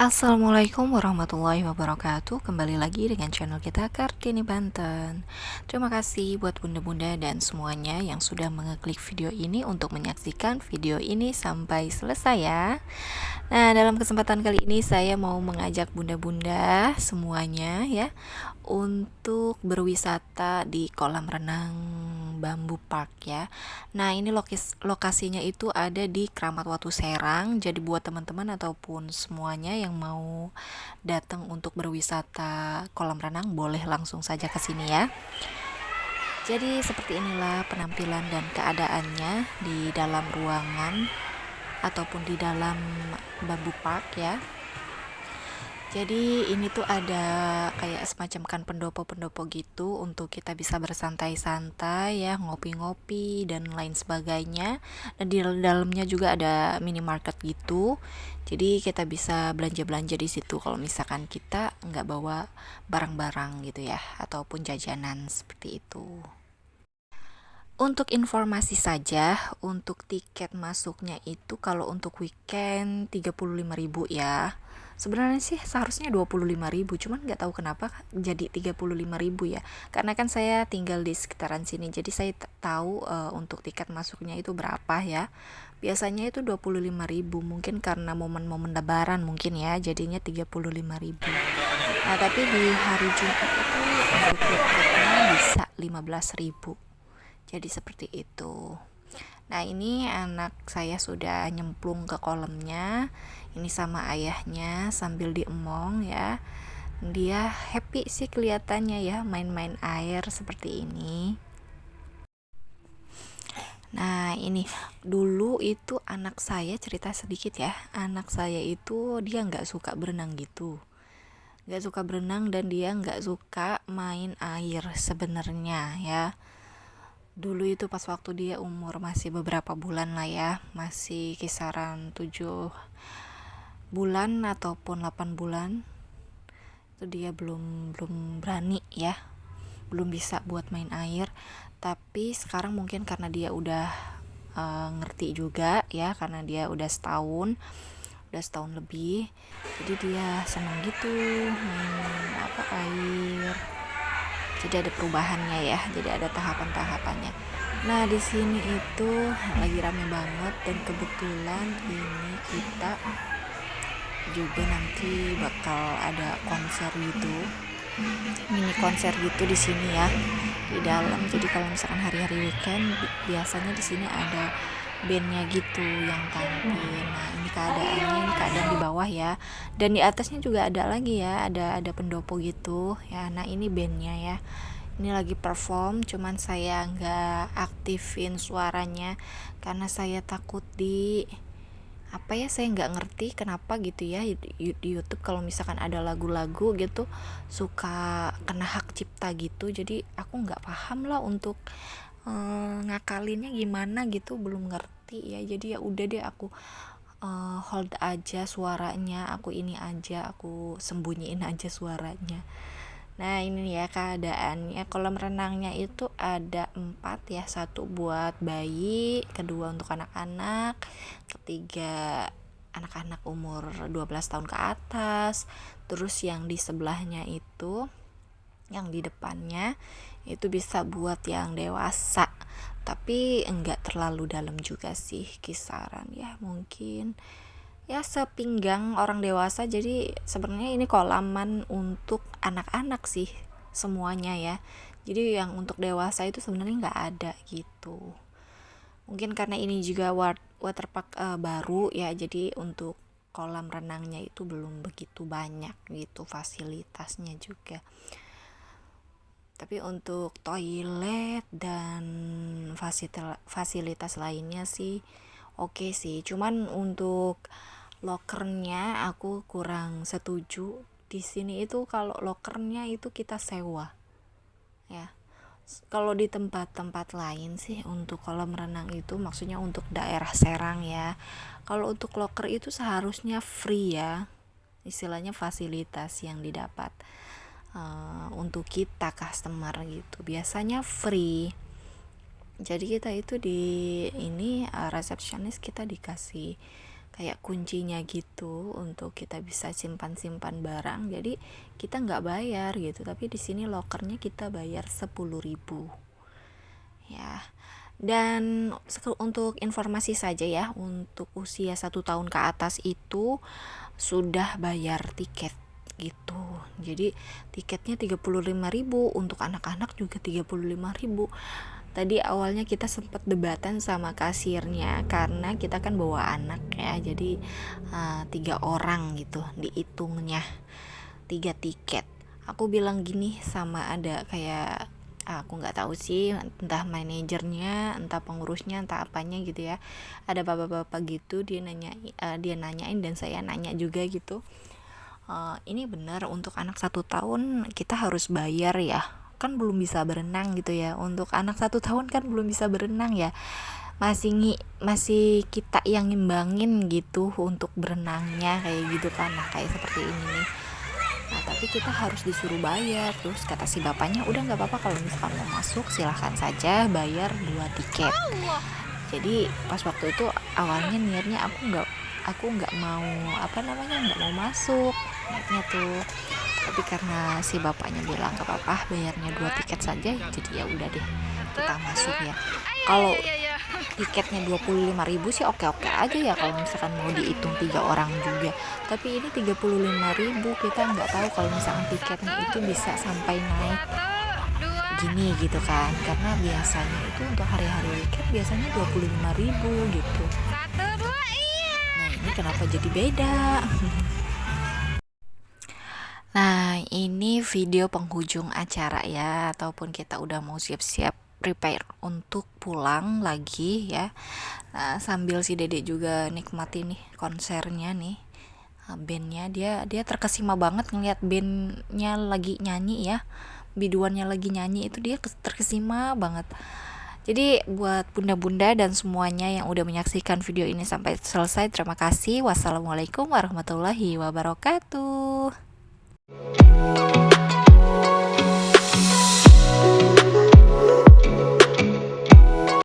Assalamualaikum warahmatullahi wabarakatuh. Kembali lagi dengan channel kita Kartini Banten. Terima kasih buat bunda-bunda dan semuanya yang sudah mengeklik video ini untuk menyaksikan video ini sampai selesai ya. Nah, dalam kesempatan kali ini saya mau mengajak bunda-bunda semuanya ya untuk berwisata di kolam renang Bambu Park ya. Nah, ini lokasinya itu ada di Kramat Watu Serang. Jadi buat teman-teman ataupun semuanya yang mau datang untuk berwisata kolam renang boleh langsung saja ke sini ya. Jadi seperti inilah penampilan dan keadaannya di dalam ruangan ataupun di dalam Bambu Park ya. Jadi ini tuh ada kayak semacam kan pendopo-pendopo gitu untuk kita bisa bersantai-santai ya, ngopi-ngopi dan lain sebagainya. Dan di dalamnya juga ada minimarket gitu. Jadi kita bisa belanja-belanja di situ kalau misalkan kita nggak bawa barang-barang gitu ya, ataupun jajanan seperti itu. Untuk informasi saja, untuk tiket masuknya itu kalau untuk weekend 35.000 ya. Sebenarnya sih seharusnya 25.000, cuman nggak tahu kenapa jadi 35.000 ya. Karena kan saya tinggal di sekitaran sini, jadi saya tahu untuk tiket masuknya itu berapa ya. Biasanya itu 25.000, mungkin karena momen-momen lebaran mungkin ya, jadinya 35.000. Nah, tapi di hari Jumat itu untuk tiketnya bisa 15.000. Jadi seperti itu. Nah, ini anak saya sudah nyemplung ke kolamnya. Ini sama ayahnya sambil diemong ya. Dia happy sih kelihatannya ya, main-main air seperti ini. Nah, ini dulu itu anak saya, cerita sedikit ya. Anak saya itu dia nggak suka berenang gitu. Nggak suka berenang dan dia nggak suka main air sebenarnya ya. Dulu itu pas waktu dia umur masih beberapa bulan lah ya, masih kisaran 7 bulan ataupun 8 bulan, itu dia belum belum berani ya, belum bisa buat main air. Tapi sekarang mungkin karena dia udah ngerti juga ya, karena dia udah setahun lebih, jadi dia senang gitu main air. Jadi ada perubahannya ya, jadi ada tahapan-tahapannya. Nah, di sini itu lagi rame banget dan kebetulan ini kita juga nanti bakal ada konser gitu, mini konser gitu di sini ya, di dalam. Jadi kalau misalkan hari-hari weekend biasanya di sini ada bandnya gitu yang tampil. Nah, ini keadaan di bawah ya, dan di atasnya juga ada lagi ya, ada pendopo gitu ya. Nah, ini bandnya ya, ini lagi perform, cuman saya nggak aktifin suaranya karena saya takut saya nggak ngerti kenapa gitu ya, di YouTube kalau misalkan ada lagu-lagu gitu suka kena hak cipta gitu. Jadi aku nggak paham lah untuk ngakalinnya gimana gitu, belum ngerti ya. Jadi ya udah deh, aku hold aja suaranya, aku sembunyiin aja suaranya. Nah, ini ya keadaannya. Kolam renangnya itu ada 4 ya, satu buat bayi, kedua untuk anak-anak, ketiga anak-anak umur 12 tahun ke atas, terus yang di sebelahnya itu, yang di depannya itu bisa buat yang dewasa, tapi enggak terlalu dalam juga sih, kisaran ya mungkin ya sepinggang orang dewasa. Jadi sebenarnya ini kolaman untuk anak-anak sih semuanya ya, jadi yang untuk dewasa itu sebenarnya nggak ada gitu. Mungkin karena ini juga waterpark baru ya, jadi untuk kolam renangnya itu belum begitu banyak gitu fasilitasnya juga. Tapi untuk toilet dan fasilitas lainnya sih oke sih. Cuman untuk lokernya aku kurang setuju. Di sini itu kalau lokernya itu kita sewa ya. Kalau di tempat-tempat lain sih untuk kolam renang itu, maksudnya untuk daerah Serang ya, kalau untuk loker itu seharusnya free ya, istilahnya fasilitas yang didapat untuk kita customer gitu biasanya free. Jadi kita itu di ini resepsionis kita dikasih kayak kuncinya gitu untuk kita bisa simpan-simpan barang. Jadi kita nggak bayar gitu, tapi di sini lokernya kita bayar 10.000 ya. Dan untuk informasi saja ya, untuk usia 1 tahun ke atas itu sudah bayar tiket gitu. Jadi tiketnya 35.000, untuk anak-anak juga 35.000. Tadi awalnya kita sempat debatan sama kasirnya karena kita kan bawa anak ya, jadi 3 orang gitu dihitungnya 3 tiket. Aku bilang gini sama ada kayak aku nggak tahu sih, entah manajernya, entah pengurusnya, entah apanya gitu ya. Ada bapak-bapak gitu, dia nanyain dan saya nanya juga gitu. Ini benar untuk anak 1 tahun kita harus bayar ya? Kan belum bisa berenang gitu ya. Untuk anak 1 tahun kan belum bisa berenang ya. Masih kita yang ngimbangin gitu untuk berenangnya kayak gitu kan. Nah, kayak seperti ini nih. Nah, tapi kita harus disuruh bayar. Terus kata si bapaknya, udah nggak apa-apa kalau misalkan mau masuk silahkan saja bayar 2 tiket. Jadi pas waktu itu awalnya niatnya aku nggak mau nggak mau masuk niatnya tuh, tapi karena si bapaknya bilang nggak apa-apa bayarnya 2 tiket saja, jadi ya udah deh kita masuk ya. Kalau tiketnya 25.000 sih oke-oke aja ya kalau misalkan mau dihitung 3 orang juga, tapi ini 35.000, kita nggak tahu kalau misalkan tiketnya itu bisa sampai naik gini gitu kan, karena biasanya itu untuk hari-hari weekend biasanya 25.000 gitu. Nah, ini kenapa jadi beda? Nah, ini video penghujung acara ya, ataupun kita udah mau siap-siap prepare untuk pulang lagi ya. Nah, sambil si Dede juga nikmati nih konsernya nih, bandnya. Dia terkesima banget ngeliat bandnya lagi nyanyi ya, biduannya lagi nyanyi, itu dia terkesima banget. Jadi buat bunda-bunda dan semuanya yang udah menyaksikan video ini sampai selesai, terima kasih. Wassalamualaikum warahmatullahi wabarakatuh.